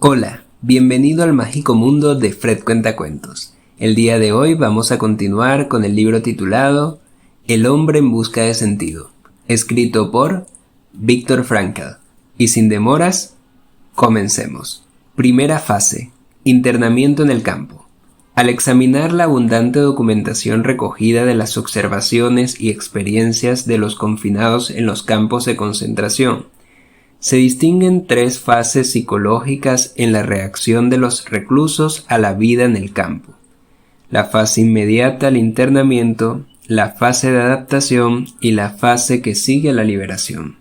Hola, bienvenido al mágico mundo de Fred Cuentacuentos. El día de hoy vamos a continuar con el libro titulado El hombre en busca de sentido, escrito por Viktor Frankl. Y sin demoras, comencemos. Primera fase: internamiento en el campo. Al examinar la abundante documentación recogida de las observaciones y experiencias de los confinados en los campos de concentración, se distinguen tres fases psicológicas en la reacción de los reclusos a la vida en el campo: la fase inmediata al internamiento, la fase de adaptación y la fase que sigue a la liberación.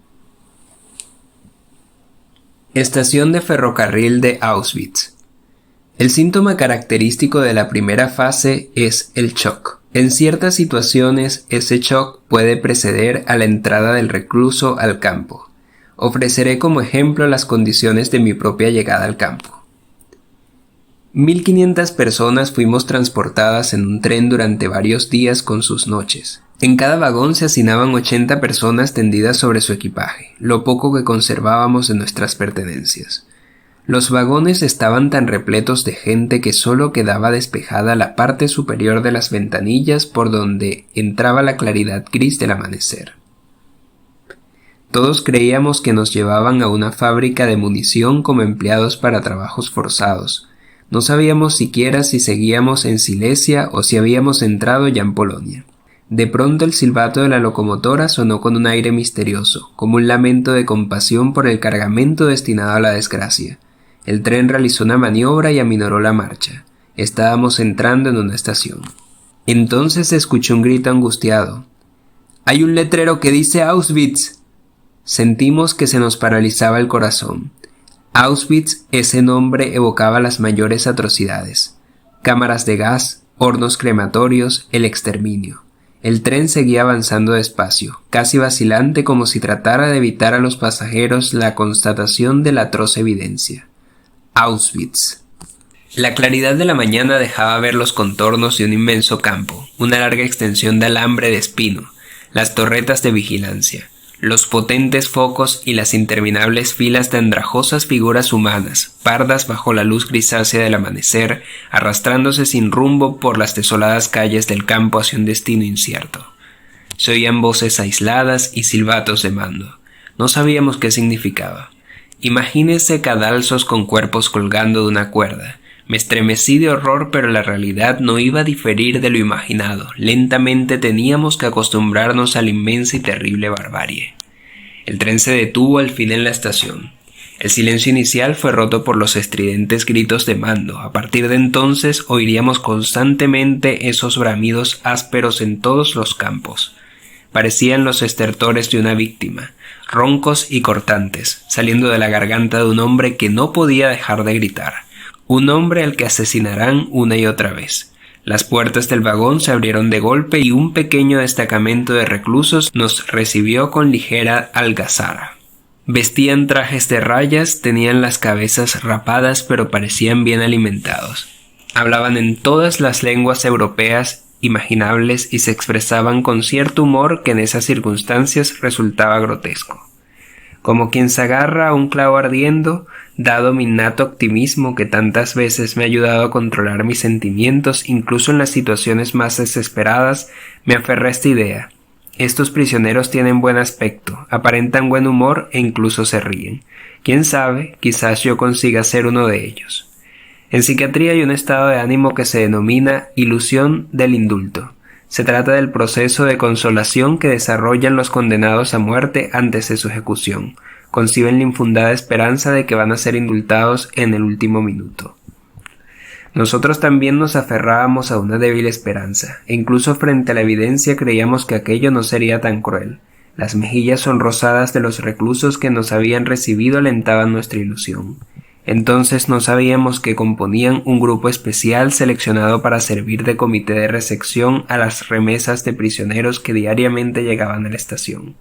Estación de ferrocarril de Auschwitz. El síntoma característico de la primera fase es el shock. En ciertas situaciones, ese shock puede preceder a la entrada del recluso al campo. Ofreceré como ejemplo las condiciones de mi propia llegada al campo. 1500 personas fuimos transportadas en un tren durante varios días con sus noches. En cada vagón se hacinaban 80 personas tendidas sobre su equipaje, lo poco que conservábamos de nuestras pertenencias. Los vagones estaban tan repletos de gente que solo quedaba despejada la parte superior de las ventanillas por donde entraba la claridad gris del amanecer. Todos creíamos que nos llevaban a una fábrica de munición como empleados para trabajos forzados. No sabíamos siquiera si seguíamos en Silesia o si habíamos entrado ya en Polonia. De pronto el silbato de la locomotora sonó con un aire misterioso, como un lamento de compasión por el cargamento destinado a la desgracia. El tren realizó una maniobra y aminoró la marcha. Estábamos entrando en una estación. Entonces se escuchó un grito angustiado. «¡Hay un letrero que dice Auschwitz!». Sentimos que se nos paralizaba el corazón. Auschwitz, ese nombre evocaba las mayores atrocidades: cámaras de gas, hornos crematorios, el exterminio. El tren seguía avanzando despacio, casi vacilante, como si tratara de evitar a los pasajeros la constatación de la atroz evidencia. Auschwitz. La claridad de la mañana dejaba ver los contornos de un inmenso campo, una larga extensión de alambre de espino, las torretas de vigilancia, los potentes focos y las interminables filas de andrajosas figuras humanas, pardas bajo la luz grisácea del amanecer, arrastrándose sin rumbo por las desoladas calles del campo hacia un destino incierto. Se oían voces aisladas y silbatos de mando. No sabíamos qué significaba. Imagínese cadalzos con cuerpos colgando de una cuerda. Me estremecí de horror, pero la realidad no iba a diferir de lo imaginado. Lentamente teníamos que acostumbrarnos a la inmensa y terrible barbarie. El tren se detuvo al fin en la estación. El silencio inicial fue roto por los estridentes gritos de mando. A partir de entonces oiríamos constantemente esos bramidos ásperos en todos los campos. Parecían los estertores de una víctima, roncos y cortantes, saliendo de la garganta de un hombre que no podía dejar de gritar. Un hombre al que asesinarán una y otra vez. Las puertas del vagón se abrieron de golpe y un pequeño destacamento de reclusos nos recibió con ligera algazara. Vestían trajes de rayas, tenían las cabezas rapadas, pero parecían bien alimentados. Hablaban en todas las lenguas europeas imaginables y se expresaban con cierto humor que en esas circunstancias resultaba grotesco. Como quien se agarra a un clavo ardiendo, dado mi innato optimismo que tantas veces me ha ayudado a controlar mis sentimientos incluso en las situaciones más desesperadas, me aferré a esta idea. Estos prisioneros tienen buen aspecto, aparentan buen humor e incluso se ríen. Quién sabe, quizás yo consiga ser uno de ellos. En psiquiatría hay un estado de ánimo que se denomina ilusión del indulto. Se trata del proceso de consolación que desarrollan los condenados a muerte antes de su ejecución. Conciben la infundada esperanza de que van a ser indultados en el último minuto. Nosotros también nos aferrábamos a una débil esperanza, e incluso frente a la evidencia creíamos que aquello no sería tan cruel. Las mejillas sonrosadas de los reclusos que nos habían recibido alentaban nuestra ilusión. Entonces no sabíamos que componían un grupo especial seleccionado para servir de comité de recepción a las remesas de prisioneros que diariamente llegaban a la estación.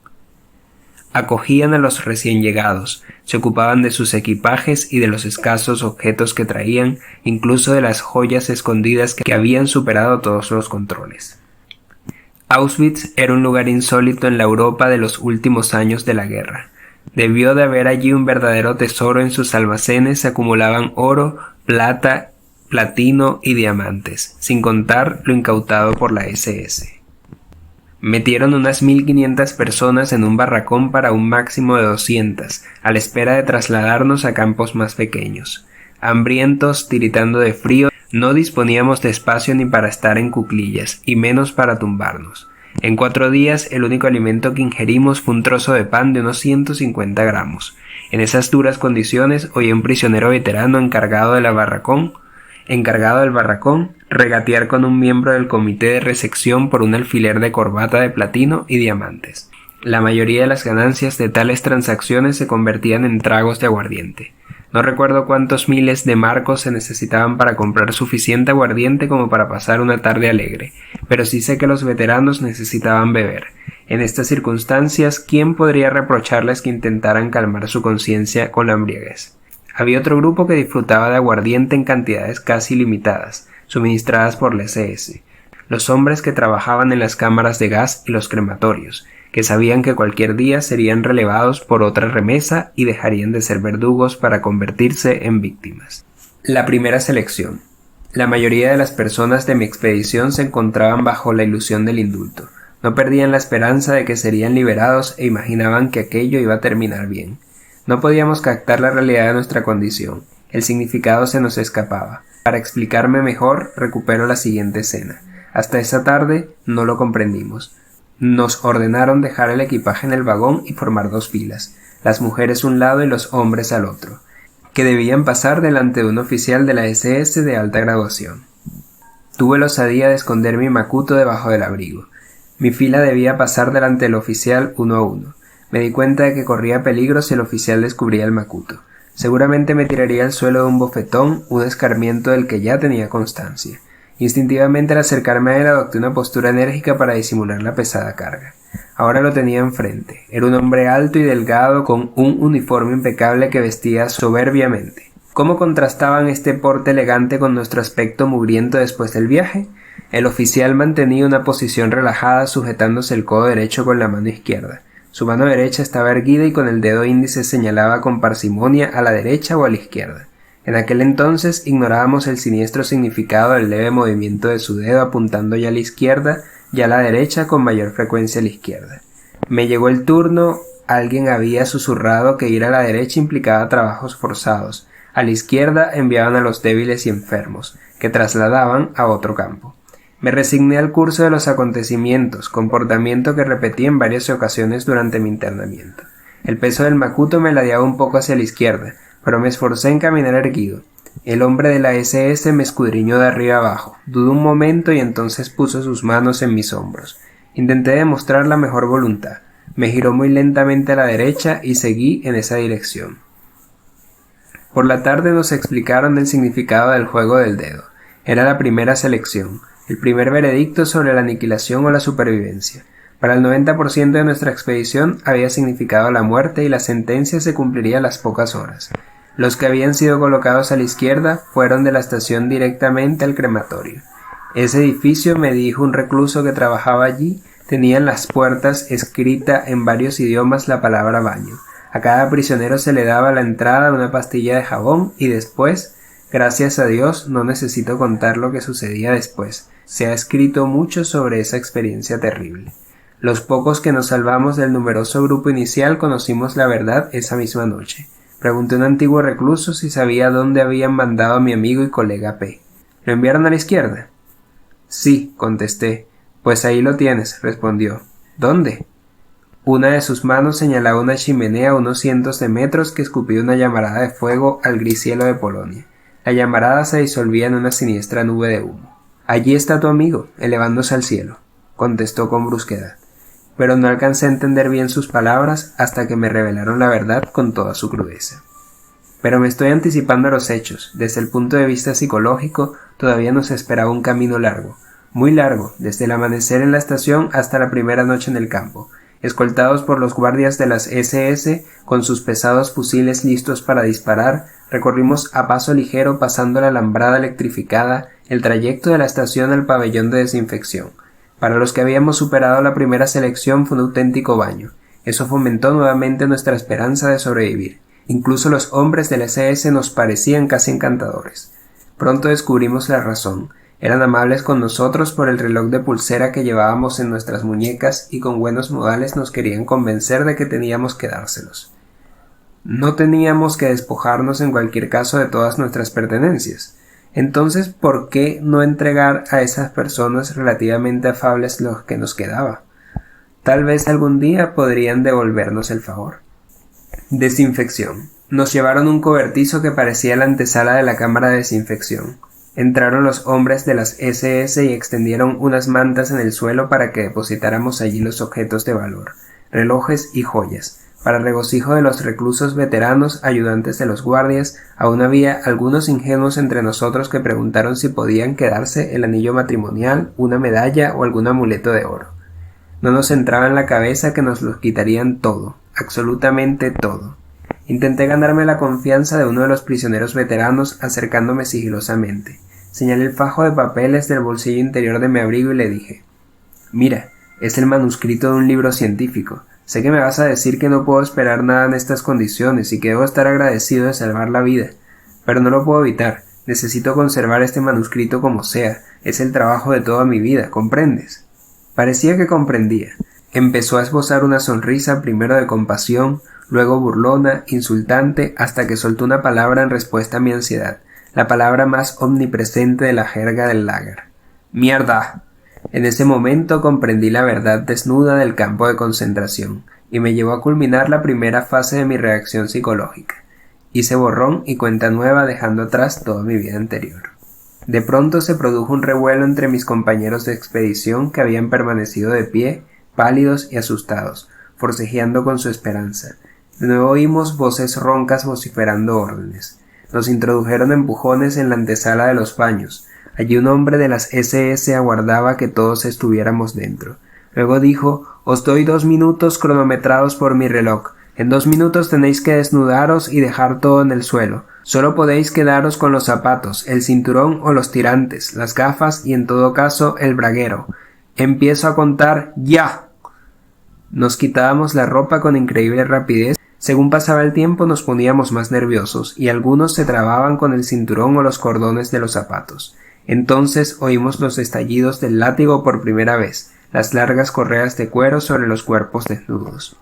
Acogían a los recién llegados, se ocupaban de sus equipajes y de los escasos objetos que traían, incluso de las joyas escondidas que habían superado todos los controles. Auschwitz era un lugar insólito en la Europa de los últimos años de la guerra. Debió de haber allí un verdadero tesoro. En sus almacenes se acumulaban oro, plata, platino y diamantes, sin contar lo incautado por la SS. Metieron unas 1500 personas en un barracón para un máximo de 200, a la espera de trasladarnos a campos más pequeños. Hambrientos, tiritando de frío, no disponíamos de espacio ni para estar en cuclillas, y menos para tumbarnos. En 4 días, el único alimento que ingerimos fue un trozo de pan de unos 150 gramos. En esas duras condiciones, oí a un prisionero veterano encargado del barracón, regatear con un miembro del comité de recepción por un alfiler de corbata de platino y diamantes. La mayoría de las ganancias de tales transacciones se convertían en tragos de aguardiente. No recuerdo cuántos miles de marcos se necesitaban para comprar suficiente aguardiente como para pasar una tarde alegre, pero sí sé que los veteranos necesitaban beber. En estas circunstancias, ¿quién podría reprocharles que intentaran calmar su conciencia con la embriaguez? Había otro grupo que disfrutaba de aguardiente en cantidades casi ilimitadas, suministradas por la SS. Los hombres que trabajaban en las cámaras de gas y los crematorios, que sabían que cualquier día serían relevados por otra remesa y dejarían de ser verdugos para convertirse en víctimas. La primera selección. La mayoría de las personas de mi expedición se encontraban bajo la ilusión del indulto. No perdían la esperanza de que serían liberados e imaginaban que aquello iba a terminar bien. No podíamos captar la realidad de nuestra condición. El significado se nos escapaba. Para explicarme mejor, recupero la siguiente escena. Hasta esa tarde no lo comprendimos. Nos ordenaron dejar el equipaje en el vagón y formar 2 filas, las mujeres a un lado y los hombres al otro, que debían pasar delante de un oficial de la SS de alta graduación. Tuve la osadía de esconder mi macuto debajo del abrigo. Mi fila debía pasar delante del oficial uno a uno. Me di cuenta de que corría peligro si el oficial descubría el macuto. Seguramente me tiraría al suelo de un bofetón, un escarmiento del que ya tenía constancia. Instintivamente al acercarme a él adopté una postura enérgica para disimular la pesada carga. Ahora lo tenía enfrente. Era un hombre alto y delgado con un uniforme impecable que vestía soberbiamente. ¿Cómo contrastaban este porte elegante con nuestro aspecto mugriento después del viaje? El oficial mantenía una posición relajada sujetándose el codo derecho con la mano izquierda. Su mano derecha estaba erguida y con el dedo índice señalaba con parsimonia a la derecha o a la izquierda. En aquel entonces ignorábamos el siniestro significado del leve movimiento de su dedo apuntando ya a la izquierda y a la derecha con mayor frecuencia a la izquierda. Me llegó el turno. Alguien había susurrado que ir a la derecha implicaba trabajos forzados. A la izquierda enviaban a los débiles y enfermos, que trasladaban a otro campo. Me resigné al curso de los acontecimientos, comportamiento que repetí en varias ocasiones durante mi internamiento. El peso del macuto me ladeaba un poco hacia la izquierda, pero me esforcé en caminar erguido. El hombre de la SS me escudriñó de arriba abajo. Dudó un momento y entonces puso sus manos en mis hombros. Intenté demostrar la mejor voluntad. Me giró muy lentamente a la derecha y seguí en esa dirección. Por la tarde nos explicaron el significado del juego del dedo. Era la primera selección, el primer veredicto sobre la aniquilación o la supervivencia. Para el 90% de nuestra expedición había significado la muerte y la sentencia se cumpliría a las pocas horas. Los que habían sido colocados a la izquierda fueron de la estación directamente al crematorio. Ese edificio, me dijo un recluso que trabajaba allí, tenía en las puertas escrita en varios idiomas la palabra baño. A cada prisionero se le daba a la entrada una pastilla de jabón y después, gracias a Dios, no necesito contar lo que sucedía después. Se ha escrito mucho sobre esa experiencia terrible. Los pocos que nos salvamos del numeroso grupo inicial conocimos la verdad esa misma noche. Pregunté a un antiguo recluso si sabía dónde habían mandado a mi amigo y colega P. ¿Lo enviaron a la izquierda? Sí, contesté. Pues ahí lo tienes, respondió. ¿Dónde? Una de sus manos señalaba una chimenea a unos cientos de metros que escupía una llamarada de fuego al gris cielo de Polonia. La llamarada se disolvía en una siniestra nube de humo. Allí está tu amigo, elevándose al cielo, contestó con brusquedad. Pero no alcancé a entender bien sus palabras hasta que me revelaron la verdad con toda su crudeza. Pero me estoy anticipando a los hechos. Desde el punto de vista psicológico, todavía nos esperaba un camino largo, muy largo, desde el amanecer en la estación hasta la primera noche en el campo, escoltados por los guardias de las SS con sus pesados fusiles listos para disparar. Recorrimos a paso ligero pasando la alambrada electrificada el trayecto de la estación al pabellón de desinfección. Para los que habíamos superado la primera selección fue un auténtico baño. Eso fomentó nuevamente nuestra esperanza de sobrevivir. Incluso los hombres del SS nos parecían casi encantadores. Pronto descubrimos la razón. Eran amables con nosotros por el reloj de pulsera que llevábamos en nuestras muñecas y con buenos modales nos querían convencer de que teníamos que dárselos. No teníamos que despojarnos en cualquier caso de todas nuestras pertenencias. Entonces, ¿por qué no entregar a esas personas relativamente afables lo que nos quedaba? Tal vez algún día podrían devolvernos el favor. Desinfección. Nos llevaron un cobertizo que parecía la antesala de la cámara de desinfección. Entraron los hombres de las SS y extendieron unas mantas en el suelo para que depositáramos allí los objetos de valor, relojes y joyas. Para regocijo de los reclusos veteranos, ayudantes de los guardias, aún había algunos ingenuos entre nosotros que preguntaron si podían quedarse el anillo matrimonial, una medalla o algún amuleto de oro. No nos entraba en la cabeza que nos los quitarían todo, absolutamente todo. Intenté ganarme la confianza de uno de los prisioneros veteranos acercándome sigilosamente. Señalé el fajo de papeles del bolsillo interior de mi abrigo y le dije: «Mira, es el manuscrito de un libro científico. Sé que me vas a decir que no puedo esperar nada en estas condiciones y que debo estar agradecido de salvar la vida. Pero no lo puedo evitar. Necesito conservar este manuscrito como sea. Es el trabajo de toda mi vida, ¿comprendes?». Parecía que comprendía. Empezó a esbozar una sonrisa primero de compasión, luego burlona, insultante, hasta que soltó una palabra en respuesta a mi ansiedad, la palabra más omnipresente de la jerga del lager: «¡Mierda!». En ese momento comprendí la verdad desnuda del campo de concentración, y me llevó a culminar la primera fase de mi reacción psicológica. Hice borrón y cuenta nueva dejando atrás toda mi vida anterior. De pronto se produjo un revuelo entre mis compañeros de expedición que habían permanecido de pie, pálidos y asustados, forcejeando con su esperanza. De nuevo oímos voces roncas vociferando órdenes. Nos introdujeron empujones en la antesala de los baños. Allí un hombre de las SS aguardaba que todos estuviéramos dentro. Luego dijo: «Os doy 2 minutos cronometrados por mi reloj. En 2 minutos tenéis que desnudaros y dejar todo en el suelo. Solo podéis quedaros con los zapatos, el cinturón o los tirantes, las gafas y en todo caso el braguero. Empiezo a contar ya». Nos quitábamos la ropa con increíble rapidez. Según pasaba el tiempo nos poníamos más nerviosos y algunos se trababan con el cinturón o los cordones de los zapatos. Entonces oímos los estallidos del látigo por primera vez, las largas correas de cuero sobre los cuerpos desnudos.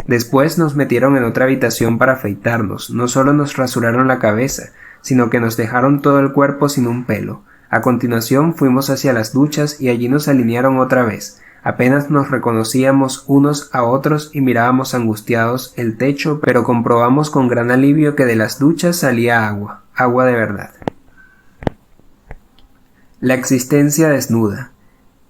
Después nos metieron en otra habitación para afeitarnos. No solo nos rasuraron la cabeza, sino que nos dejaron todo el cuerpo sin un pelo. A continuación fuimos hacia las duchas y allí nos alinearon otra vez. Apenas nos reconocíamos unos a otros y mirábamos angustiados el techo, pero comprobamos con gran alivio que de las duchas salía agua, agua de verdad. La existencia desnuda.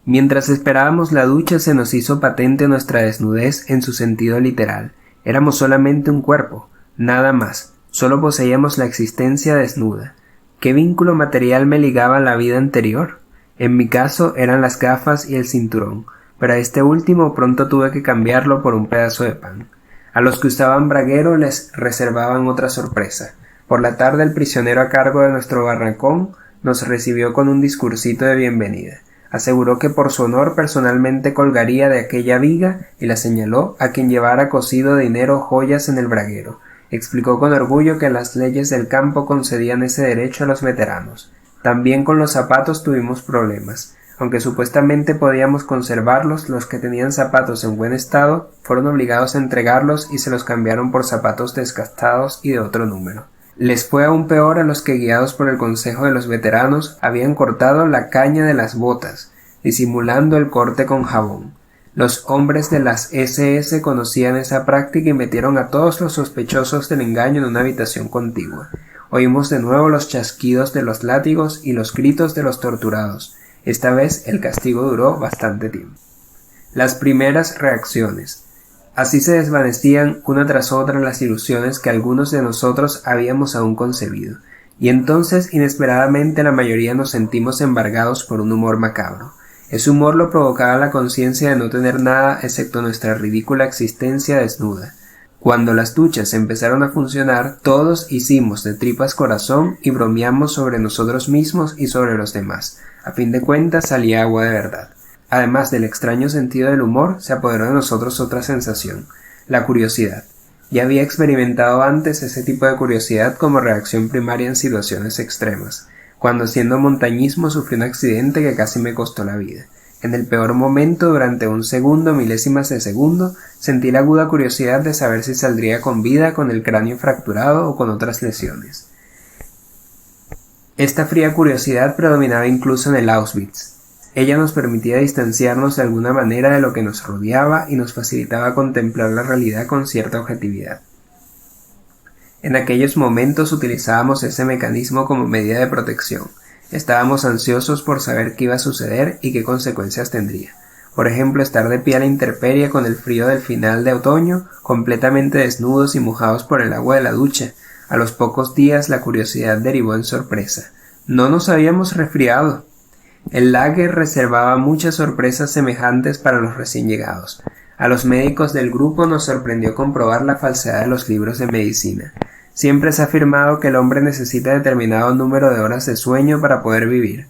Mientras esperábamos la ducha se nos hizo patente nuestra desnudez en su sentido literal. Éramos solamente un cuerpo, nada más. Solo poseíamos la existencia desnuda. ¿Qué vínculo material me ligaba a la vida anterior? En mi caso eran las gafas y el cinturón, pero a este último pronto tuve que cambiarlo por un pedazo de pan. A los que usaban braguero les reservaban otra sorpresa. Por la tarde el prisionero a cargo de nuestro barracón nos recibió con un discursito de bienvenida. Aseguró que por su honor personalmente colgaría de aquella viga y la señaló a quien llevara cosido dinero o joyas en el braguero. Explicó con orgullo que las leyes del campo concedían ese derecho a los veteranos. También con los zapatos tuvimos problemas. Aunque supuestamente podíamos conservarlos, los que tenían zapatos en buen estado fueron obligados a entregarlos y se los cambiaron por zapatos desgastados y de otro número. Les fue aún peor a los que, guiados por el consejo de los veteranos, habían cortado la caña de las botas, disimulando el corte con jabón. Los hombres de las SS conocían esa práctica y metieron a todos los sospechosos del engaño en una habitación contigua. Oímos de nuevo los chasquidos de los látigos y los gritos de los torturados. Esta vez el castigo duró bastante tiempo. Las primeras reacciones. Así se desvanecían una tras otra las ilusiones que algunos de nosotros habíamos aún concebido, y entonces inesperadamente la mayoría nos sentimos embargados por un humor macabro. Ese humor lo provocaba la conciencia de no tener nada excepto nuestra ridícula existencia desnuda. Cuando las duchas empezaron a funcionar, todos hicimos de tripas corazón y bromeamos sobre nosotros mismos y sobre los demás. A fin de cuentas salía agua de verdad. Además del extraño sentido del humor, se apoderó de nosotros otra sensación. la curiosidad. Ya había experimentado antes ese tipo de curiosidad como reacción primaria en situaciones extremas, cuando haciendo montañismo sufrí un accidente que casi me costó la vida. En el peor momento, durante un segundo, milésimas de segundo, sentí la aguda curiosidad de saber si saldría con vida, con el cráneo fracturado o con otras lesiones. Esta fría curiosidad predominaba incluso en el Auschwitz. Ella nos permitía distanciarnos de alguna manera de lo que nos rodeaba y nos facilitaba contemplar la realidad con cierta objetividad. En aquellos momentos utilizábamos ese mecanismo como medida de protección. Estábamos ansiosos por saber qué iba a suceder y qué consecuencias tendría. Por ejemplo, estar de pie a la intemperie con el frío del final de otoño, completamente desnudos y mojados por el agua de la ducha. A los pocos días la curiosidad derivó en sorpresa. No nos habíamos resfriado. El lager reservaba muchas sorpresas semejantes para los recién llegados. A los médicos del grupo nos sorprendió comprobar la falsedad de los libros de medicina. Siempre se ha afirmado que el hombre necesita determinado número de horas de sueño para poder vivir.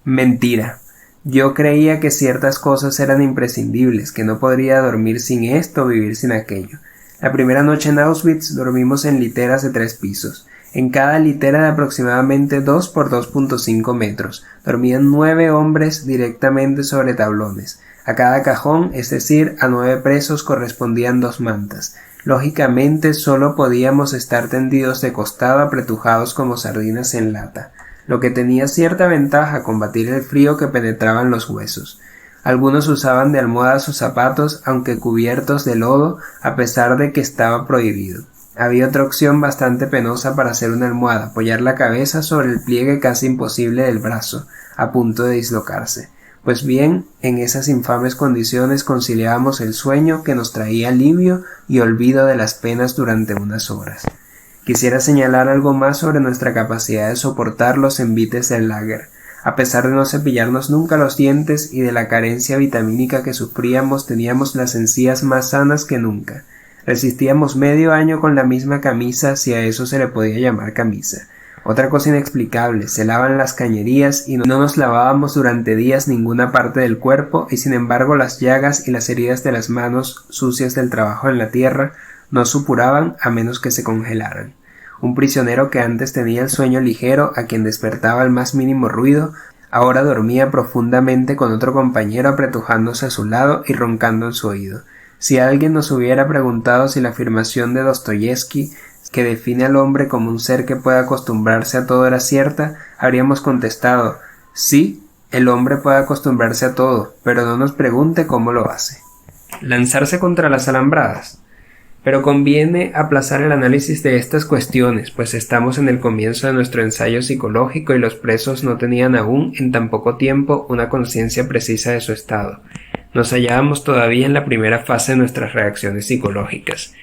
Mentira. Yo creía que ciertas cosas eran imprescindibles, que no podría dormir sin esto o vivir sin aquello. La primera noche en Auschwitz dormimos en literas de 3 pisos. En cada litera de aproximadamente 2 por 2.5 metros, dormían 9 hombres directamente sobre tablones. A cada cajón, es decir, a 9 presos correspondían 2 mantas. Lógicamente solo podíamos estar tendidos de costado apretujados como sardinas en lata, lo que tenía cierta ventaja combatir el frío que penetraba en los huesos. Algunos usaban de almohadas o zapatos, aunque cubiertos de lodo, a pesar de que estaba prohibido. Había otra opción bastante penosa para hacer una almohada, apoyar la cabeza sobre el pliegue casi imposible del brazo, a punto de dislocarse. Pues bien, en esas infames condiciones conciliábamos el sueño que nos traía alivio y olvido de las penas durante unas horas. Quisiera señalar algo más sobre nuestra capacidad de soportar los envites del lager. A pesar de no cepillarnos nunca los dientes y de la carencia vitamínica que sufríamos, teníamos las encías más sanas que nunca. Resistíamos medio año con la misma camisa, si a eso se le podía llamar camisa. Otra cosa inexplicable, se lavan las cañerías y no nos lavábamos durante días ninguna parte del cuerpo y sin embargo las llagas y las heridas de las manos sucias del trabajo en la tierra no supuraban a menos que se congelaran. Un prisionero que antes tenía el sueño ligero, a quien despertaba el más mínimo ruido, ahora dormía profundamente con otro compañero apretujándose a su lado y roncando en su oído. Si alguien nos hubiera preguntado si la afirmación de Dostoyevsky, que define al hombre como un ser que puede acostumbrarse a todo, era cierta, habríamos contestado: sí, el hombre puede acostumbrarse a todo, pero no nos pregunte cómo lo hace. Lanzarse contra las alambradas. Pero conviene aplazar el análisis de estas cuestiones, pues estamos en el comienzo de nuestro ensayo psicológico y los presos no tenían aún en tan poco tiempo una conciencia precisa de su estado. Nos hallábamos todavía en la primera fase de nuestras reacciones psicológicas.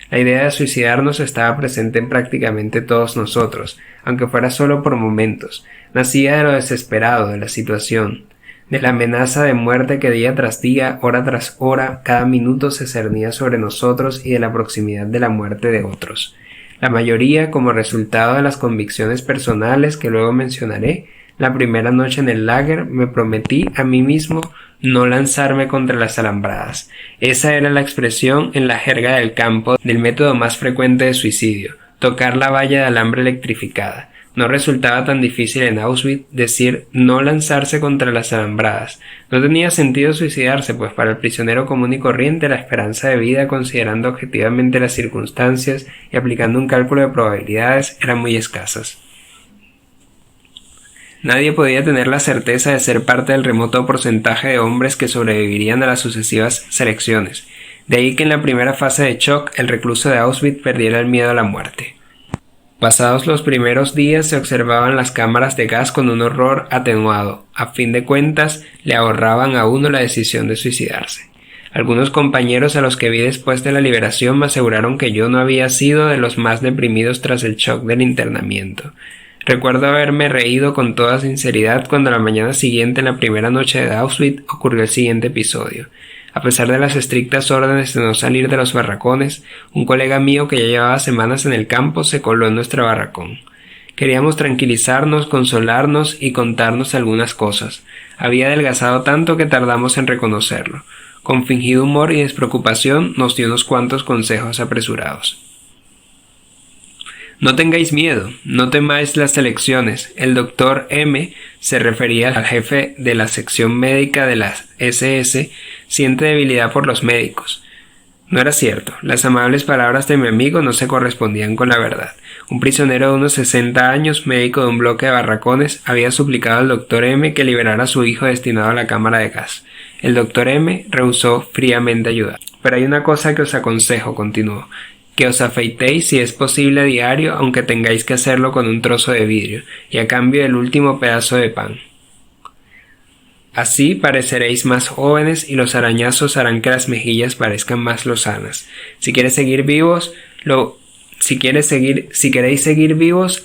La idea de suicidarnos estaba presente en prácticamente todos nosotros, aunque fuera solo por momentos. Nacía de lo desesperado de la situación, de la amenaza de muerte que día tras día, hora tras hora, cada minuto se cernía sobre nosotros y de la proximidad de la muerte de otros. La mayoría, como resultado de las convicciones personales que luego mencionaré, la primera noche en el lager me prometí a mí mismo no lanzarme contra las alambradas. Esa era la expresión en la jerga del campo del método más frecuente de suicidio, tocar la valla de alambre electrificada. No resultaba tan difícil en Auschwitz decir no lanzarse contra las alambradas. No tenía sentido suicidarse, pues para el prisionero común y corriente la esperanza de vida, considerando objetivamente las circunstancias y aplicando un cálculo de probabilidades, eran muy escasas. Nadie podía tener la certeza de ser parte del remoto porcentaje de hombres que sobrevivirían a las sucesivas selecciones. De ahí que en la primera fase de shock el recluso de Auschwitz perdiera el miedo a la muerte. Pasados los primeros días se observaban las cámaras de gas con un horror atenuado. A fin de cuentas, le ahorraban a uno la decisión de suicidarse. Algunos compañeros a los que vi después de la liberación me aseguraron que yo no había sido de los más deprimidos tras el shock del internamiento. Recuerdo haberme reído con toda sinceridad cuando la mañana siguiente, en la primera noche de Auschwitz, ocurrió el siguiente episodio. A pesar de las estrictas órdenes de no salir de los barracones, un colega mío que ya llevaba semanas en el campo se coló en nuestro barracón. Queríamos tranquilizarnos, consolarnos y contarnos algunas cosas. Había adelgazado tanto que tardamos en reconocerlo. Con fingido humor y despreocupación nos dio unos cuantos consejos apresurados. No tengáis miedo, no temáis las elecciones. El doctor M, se refería al jefe de la sección médica de la SS, siente debilidad por los médicos. No era cierto, las amables palabras de mi amigo no se correspondían con la verdad. Un prisionero de unos 60 años, médico de un bloque de barracones, había suplicado al doctor M que liberara a su hijo destinado a la cámara de gas. El doctor M rehusó fríamente ayudar. Pero hay una cosa que os aconsejo, continuó, que os afeitéis si es posible a diario, aunque tengáis que hacerlo con un trozo de vidrio, y a cambio del último pedazo de pan. Así pareceréis más jóvenes y los arañazos harán que las mejillas parezcan más lozanas. Si queréis seguir vivos,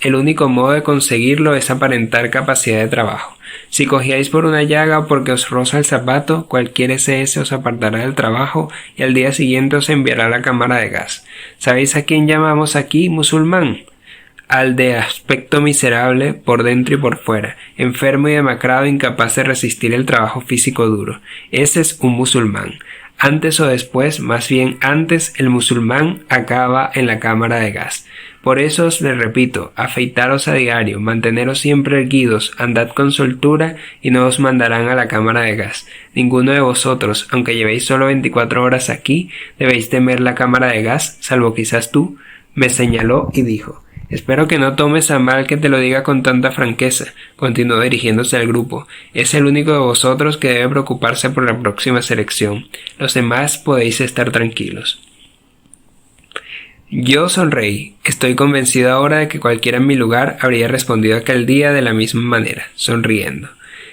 el único modo de conseguirlo es aparentar capacidad de trabajo. Si cogíais por una llaga o porque os roza el zapato, cualquier SS os apartará del trabajo y al día siguiente os enviará a la cámara de gas. ¿Sabéis a quién llamamos aquí musulmán? Al de aspecto miserable por dentro y por fuera, enfermo y demacrado, incapaz de resistir el trabajo físico duro. Ese es un musulmán. Antes o después, más bien antes, el musulmán acaba en la cámara de gas. Por eso os le repito, afeitaros a diario, manteneros siempre erguidos, andad con soltura y no os mandarán a la cámara de gas. Ninguno de vosotros, aunque llevéis solo 24 horas aquí, debéis temer la cámara de gas, salvo quizás tú. Me señaló y dijo: «Espero que no tomes a mal que te lo diga con tanta franqueza», continuó dirigiéndose al grupo. «Es el único de vosotros que debe preocuparse por la próxima selección. Los demás podéis estar tranquilos». Yo sonreí. Estoy convencido ahora de que cualquiera en mi lugar habría respondido aquel día de la misma manera, sonriendo.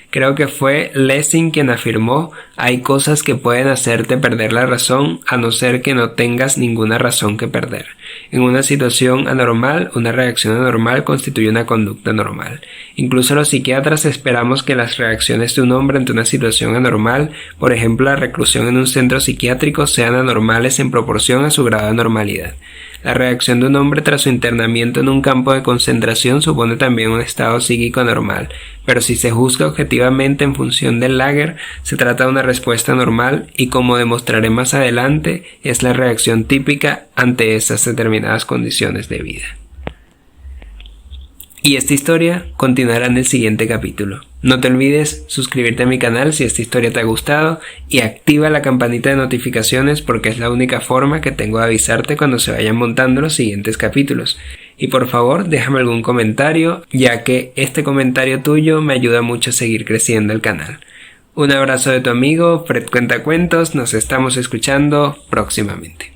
Creo que fue Lessing quien afirmó: «Hay cosas que pueden hacerte perder la razón a no ser que no tengas ninguna razón que perder». En una situación anormal, una reacción anormal constituye una conducta normal. Incluso los psiquiatras esperamos que las reacciones de un hombre ante una situación anormal, por ejemplo la reclusión en un centro psiquiátrico, sean anormales en proporción a su grado de normalidad. La reacción de un hombre tras su internamiento en un campo de concentración supone también un estado psíquico anormal, pero si se juzga objetivamente en función del Lager, se trata de una respuesta normal y, como demostraré más adelante, es la reacción típica ante esas determinadas condiciones de vida. Y esta historia continuará en el siguiente capítulo. No te olvides suscribirte a mi canal si esta historia te ha gustado y activa la campanita de notificaciones porque es la única forma que tengo de avisarte cuando se vayan montando los siguientes capítulos. Y por favor déjame algún comentario, ya que este comentario tuyo me ayuda mucho a seguir creciendo el canal. Un abrazo de tu amigo Fred Cuentacuentos, nos estamos escuchando próximamente.